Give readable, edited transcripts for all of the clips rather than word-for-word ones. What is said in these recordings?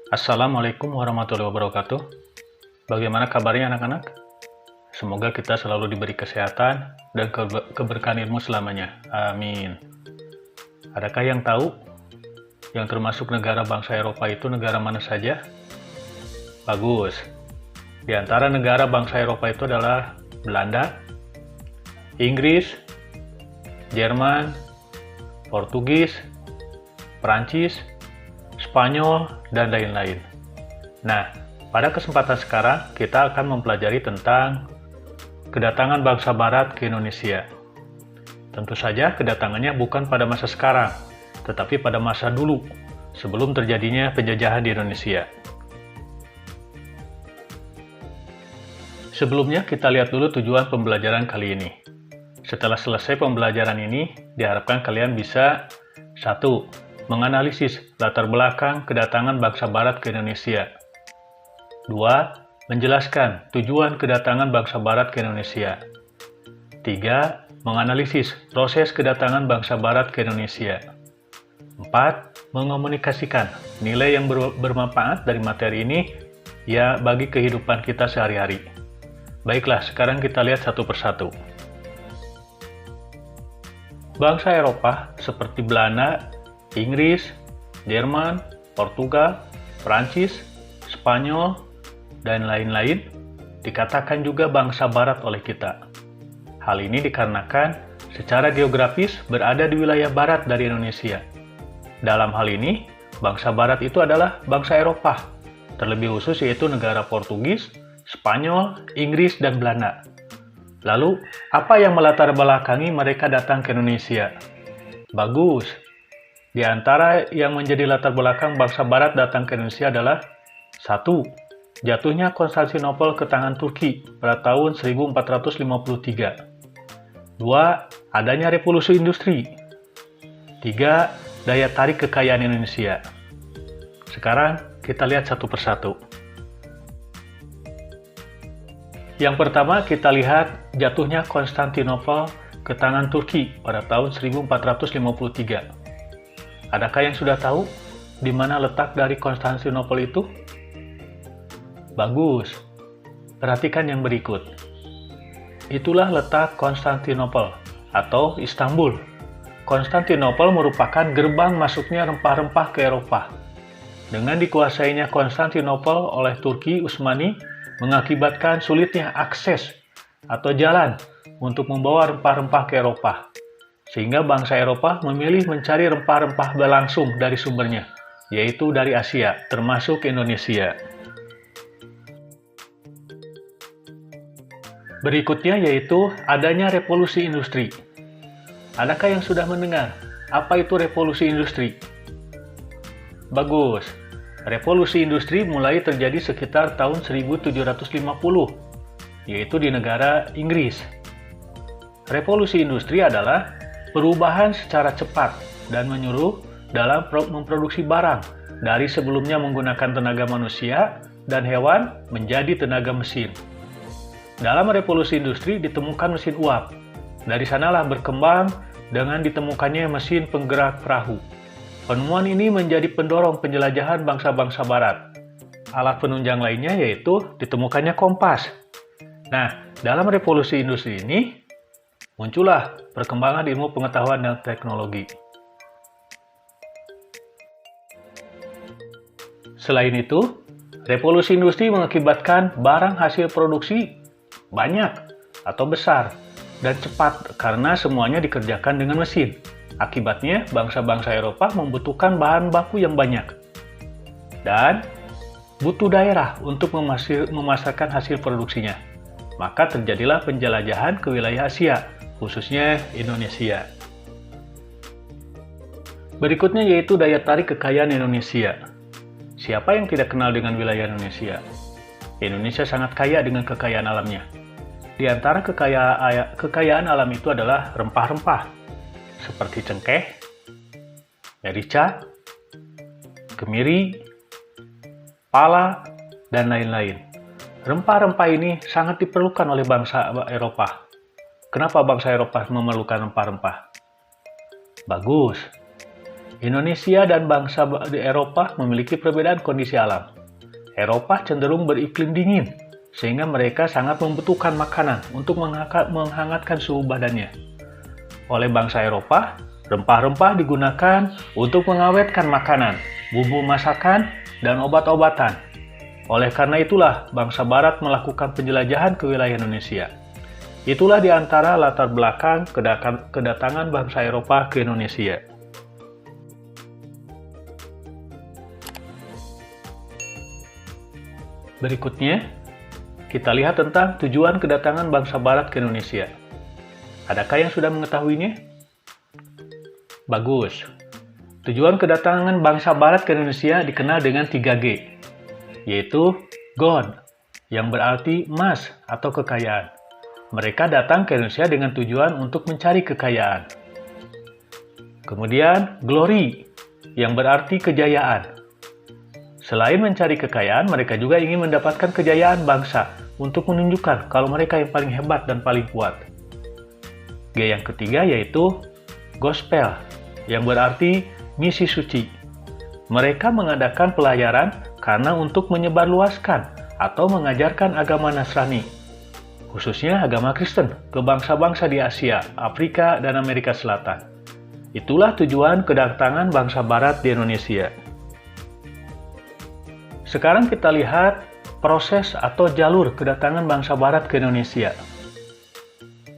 Assalamualaikum warahmatullahi wabarakatuh. Bagaimana kabarnya anak-anak? Semoga kita selalu diberi kesehatan dan keberkahan ilmu selamanya. Amin. Adakah yang tahu yang termasuk negara bangsa Eropa itu negara mana saja? Bagus. Di antara negara bangsa Eropa itu adalah Belanda, Inggris, Jerman, Portugis, Prancis, Spanyol, dan lain-lain. Nah, pada kesempatan sekarang kita akan mempelajari tentang kedatangan bangsa Barat ke Indonesia. Tentu saja kedatangannya bukan pada masa sekarang, tetapi pada masa dulu, sebelum terjadinya penjajahan di Indonesia. Sebelumnya kita lihat dulu tujuan pembelajaran kali ini. Setelah selesai pembelajaran ini, diharapkan kalian bisa 1. Menganalisis latar belakang kedatangan bangsa Barat ke Indonesia. 2. Menjelaskan tujuan kedatangan bangsa Barat ke Indonesia. 3. Menganalisis proses kedatangan bangsa Barat ke Indonesia. 4. Mengomunikasikan nilai yang bermanfaat dari materi ini ya bagi kehidupan kita sehari-hari. Baiklah, sekarang kita lihat satu persatu. Bangsa Eropa seperti Belanda, Inggris, Jerman, Portugal, Prancis, Spanyol, dan lain-lain dikatakan juga bangsa Barat oleh kita. Hal ini dikarenakan secara geografis berada di wilayah barat dari Indonesia. Dalam hal ini, bangsa Barat itu adalah bangsa Eropa, terlebih khusus yaitu negara Portugis, Spanyol, Inggris, dan Belanda. Lalu, apa yang melatar belakangi mereka datang ke Indonesia? Bagus. Di antara yang menjadi latar belakang bangsa Barat datang ke Indonesia adalah 1. Jatuhnya Konstantinopel ke tangan Turki pada tahun 1453. 2. Adanya revolusi industri. 3. Daya tarik kekayaan Indonesia. Sekarang kita lihat satu persatu. Yang pertama kita lihat jatuhnya Konstantinopel ke tangan Turki pada tahun 1453. Adakah yang sudah tahu di mana letak dari Konstantinopel itu? Bagus. Perhatikan yang berikut. Itulah letak Konstantinopel atau Istanbul. Konstantinopel merupakan gerbang masuknya rempah-rempah ke Eropa. Dengan dikuasainya Konstantinopel oleh Turki Utsmani mengakibatkan sulitnya akses atau jalan untuk membawa rempah-rempah ke Eropa. Sehingga bangsa Eropa memilih mencari rempah-rempah langsung dari sumbernya, yaitu dari Asia, termasuk Indonesia. Berikutnya yaitu adanya revolusi industri. Adakah yang sudah mendengar apa itu revolusi industri? Bagus. Revolusi industri mulai terjadi sekitar tahun 1750, yaitu di negara Inggris. Revolusi industri adalah perubahan secara cepat dan menyuruh dalam memproduksi barang dari sebelumnya menggunakan tenaga manusia dan hewan menjadi tenaga mesin. Dalam revolusi industri ditemukan mesin uap. Dari sanalah berkembang dengan ditemukannya mesin penggerak perahu. Penemuan ini menjadi pendorong penjelajahan bangsa-bangsa Barat. Alat penunjang lainnya yaitu ditemukannya kompas. Nah, dalam revolusi industri ini muncullah perkembangan ilmu pengetahuan dan teknologi. Selain itu, revolusi industri mengakibatkan barang hasil produksi banyak atau besar dan cepat karena semuanya dikerjakan dengan mesin. Akibatnya, bangsa-bangsa Eropa membutuhkan bahan baku yang banyak dan butuh daerah untuk memasarkan hasil produksinya. Maka terjadilah penjelajahan ke wilayah Asia, khususnya Indonesia. Berikutnya yaitu daya tarik kekayaan Indonesia. Siapa yang tidak kenal dengan wilayah Indonesia? Indonesia sangat kaya dengan kekayaan alamnya. Di antara kekayaan alam itu adalah rempah-rempah, seperti cengkeh, merica, kemiri, pala, dan lain-lain. Rempah-rempah ini sangat diperlukan oleh bangsa Eropa. Kenapa bangsa Eropa memerlukan rempah-rempah? Bagus. Indonesia dan bangsa di Eropa memiliki perbedaan kondisi alam. Eropa cenderung beriklim dingin, sehingga mereka sangat membutuhkan makanan untuk menghangatkan suhu badannya. Oleh bangsa Eropa, rempah-rempah digunakan untuk mengawetkan makanan, bumbu masakan, dan obat-obatan. Oleh karena itulah, bangsa Barat melakukan penjelajahan ke wilayah Indonesia. Itulah di antara latar belakang kedatangan bangsa Eropa ke Indonesia. Berikutnya, kita lihat tentang tujuan kedatangan bangsa Barat ke Indonesia. Adakah yang sudah mengetahuinya? Bagus. Tujuan kedatangan bangsa Barat ke Indonesia dikenal dengan 3G, yaitu God, yang berarti emas atau kekayaan. Mereka datang ke Indonesia dengan tujuan untuk mencari kekayaan. Kemudian, glory, yang berarti kejayaan. Selain mencari kekayaan, mereka juga ingin mendapatkan kejayaan bangsa untuk menunjukkan kalau mereka yang paling hebat dan paling kuat. G yang ketiga yaitu gospel, yang berarti misi suci. Mereka mengadakan pelayaran karena untuk menyebarluaskan atau mengajarkan agama Nasrani, khususnya agama Kristen, ke bangsa-bangsa di Asia, Afrika, dan Amerika Selatan. Itulah tujuan kedatangan bangsa Barat di Indonesia. Sekarang kita lihat proses atau jalur kedatangan bangsa Barat ke Indonesia.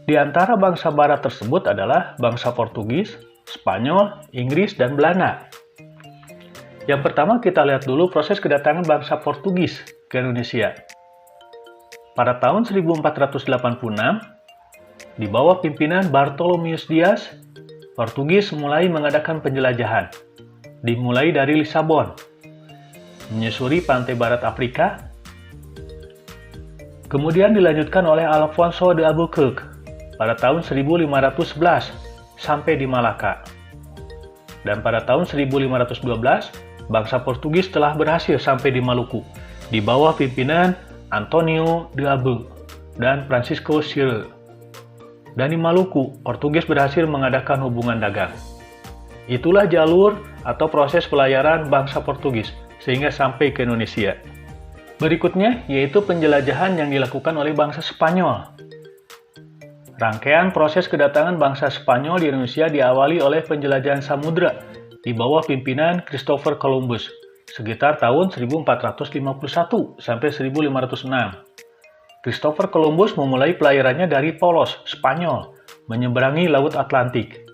Di antara bangsa Barat tersebut adalah bangsa Portugis, Spanyol, Inggris, dan Belanda. Yang pertama kita lihat dulu proses kedatangan bangsa Portugis ke Indonesia. Pada tahun 1486, di bawah pimpinan Bartolomeus Dias, Portugis mulai mengadakan penjelajahan. Dimulai dari Lisabon, menyusuri pantai barat Afrika, kemudian dilanjutkan oleh Alfonso de Albuquerque pada tahun 1511 sampai di Malaka. Dan pada tahun 1512, bangsa Portugis telah berhasil sampai di Maluku, di bawah pimpinan Antonio de Albuquerque dan Francisco Sirle. Dan di Maluku, Portugis berhasil mengadakan hubungan dagang. Itulah jalur atau proses pelayaran bangsa Portugis sehingga sampai ke Indonesia. Berikutnya yaitu penjelajahan yang dilakukan oleh bangsa Spanyol. Rangkaian proses kedatangan bangsa Spanyol di Indonesia diawali oleh penjelajahan samudra di bawah pimpinan Christopher Columbus sekitar tahun 1451 sampai 1506. Christopher Columbus memulai pelayarannya dari Polos, Spanyol, menyeberangi Laut Atlantik.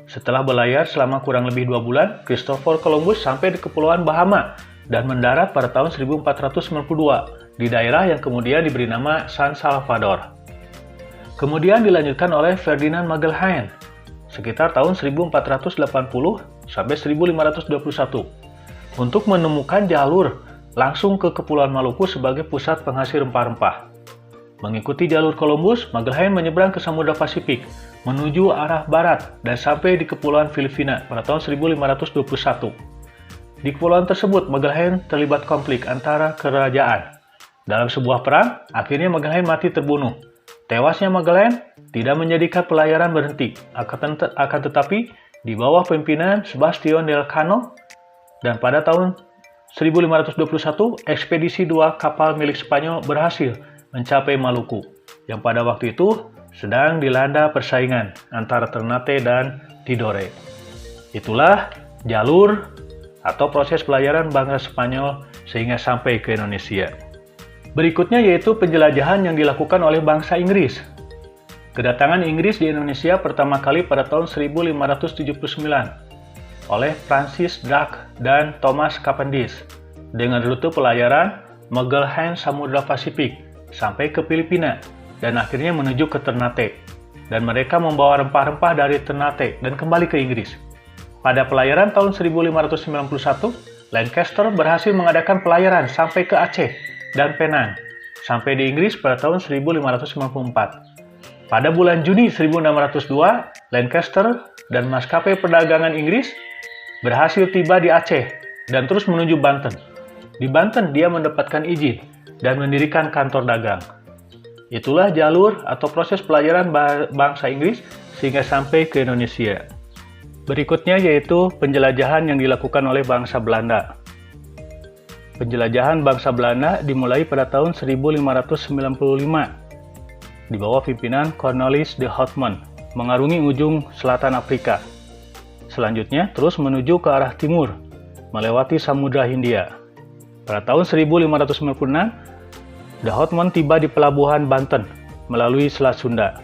Setelah berlayar selama kurang lebih 2 bulan, Christopher Columbus sampai di Kepulauan Bahama dan mendarat pada tahun 1492 di daerah yang kemudian diberi nama San Salvador. Kemudian dilanjutkan oleh Ferdinand Magellan sekitar tahun 1480 sampai 1521 untuk menemukan jalur langsung ke Kepulauan Maluku sebagai pusat penghasil rempah-rempah. Mengikuti jalur Columbus, Magellan menyeberang ke Samudra Pasifik menuju arah barat dan sampai di Kepulauan Filipina pada tahun 1521. Di kepulauan tersebut, Magellan terlibat konflik antara kerajaan. Dalam sebuah perang, akhirnya Magellan mati terbunuh. Tewasnya Magellan tidak menjadikan pelayaran berhenti, akan tetapi di bawah pimpinan Sebastian de Elcano, dan pada tahun 1521, ekspedisi 2 kapal milik Spanyol berhasil mencapai Maluku, yang pada waktu itu sedang dilanda persaingan antara Ternate dan Tidore. Itulah jalur atau proses pelayaran bangsa Spanyol sehingga sampai ke Indonesia. Berikutnya yaitu penjelajahan yang dilakukan oleh bangsa Inggris. Kedatangan Inggris di Indonesia pertama kali pada tahun 1579 oleh Francis Drake dan Thomas Cavendish dengan rute pelayaran Magellan Samudra Pasifik sampai ke Filipina dan akhirnya menuju ke Ternate, dan mereka membawa rempah-rempah dari Ternate dan kembali ke Inggris. Pada pelayaran tahun 1591, Lancaster berhasil mengadakan pelayaran sampai ke Aceh dan Penang, sampai di Inggris pada tahun 1594. Pada bulan Juni 1602, Lancaster dan maskapai perdagangan Inggris berhasil tiba di Aceh dan terus menuju Banten. Di Banten, dia mendapatkan izin dan mendirikan kantor dagang. Itulah jalur atau proses pelayaran bangsa Inggris sehingga sampai ke Indonesia. Berikutnya yaitu penjelajahan yang dilakukan oleh bangsa Belanda. Penjelajahan bangsa Belanda dimulai pada tahun 1595 di bawah pimpinan Cornelis de Houtman mengarungi ujung selatan Afrika. Selanjutnya terus menuju ke arah timur melewati Samudra Hindia. Pada tahun 1596, de Houtman tiba di pelabuhan Banten melalui Selat Sunda.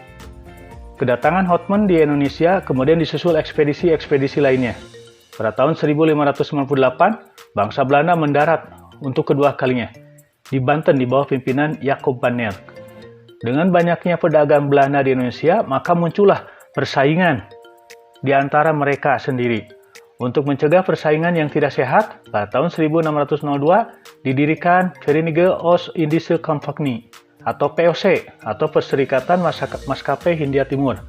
Kedatangan Houtman di Indonesia kemudian disusul ekspedisi-ekspedisi lainnya. Pada tahun 1598, bangsa Belanda mendarat untuk kedua kalinya di Banten di bawah pimpinan Jacob van Nerk. Dengan banyaknya pedagang Belanda di Indonesia, maka muncullah persaingan di antara mereka sendiri. Untuk mencegah persaingan yang tidak sehat, pada tahun 1602 didirikan Verenigde Oost-Indische Compagnie atau POC atau Perserikatan Maskapai Hindia Timur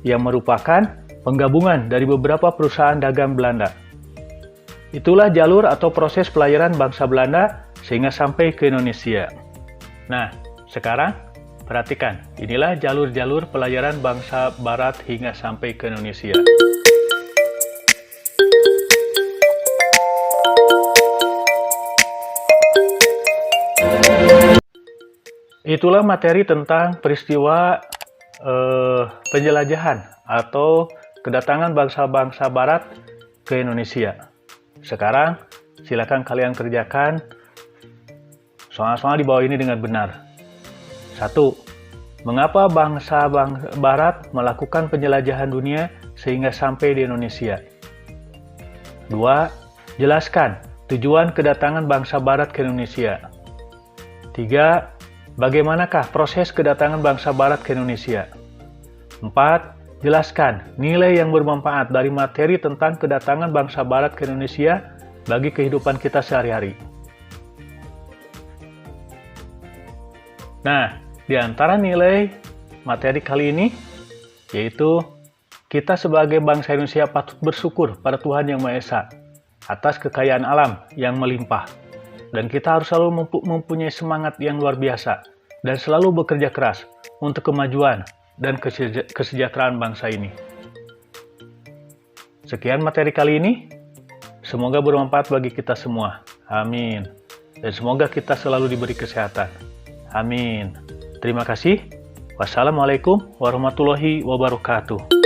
yang merupakan penggabungan dari beberapa perusahaan dagang Belanda. Itulah jalur atau proses pelayaran bangsa Belanda sehingga sampai ke Indonesia. Nah, sekarang perhatikan, inilah jalur-jalur pelayaran bangsa Barat hingga sampai ke Indonesia. Itulah materi tentang peristiwa penjelajahan atau kedatangan bangsa-bangsa Barat ke Indonesia. Sekarang silakan kalian kerjakan soal-soal di bawah ini dengan benar. 1. Mengapa bangsa Barat melakukan penjelajahan dunia sehingga sampai di Indonesia? 2. Jelaskan tujuan kedatangan bangsa Barat ke Indonesia. 3. Bagaimanakah proses kedatangan bangsa Barat ke Indonesia? 4. Jelaskan nilai yang bermanfaat dari materi tentang kedatangan bangsa Barat ke Indonesia bagi kehidupan kita sehari-hari. Nah, di antara nilai materi kali ini, yaitu kita sebagai bangsa Indonesia patut bersyukur pada Tuhan Yang Maha Esa atas kekayaan alam yang melimpah. Dan kita harus selalu mempunyai semangat yang luar biasa dan selalu bekerja keras untuk kemajuan dan kesejahteraan bangsa ini. Sekian materi kali ini. Semoga bermanfaat bagi kita semua. Amin. Dan semoga kita selalu diberi kesehatan. Amin. Terima kasih. Wassalamualaikum warahmatullahi wabarakatuh.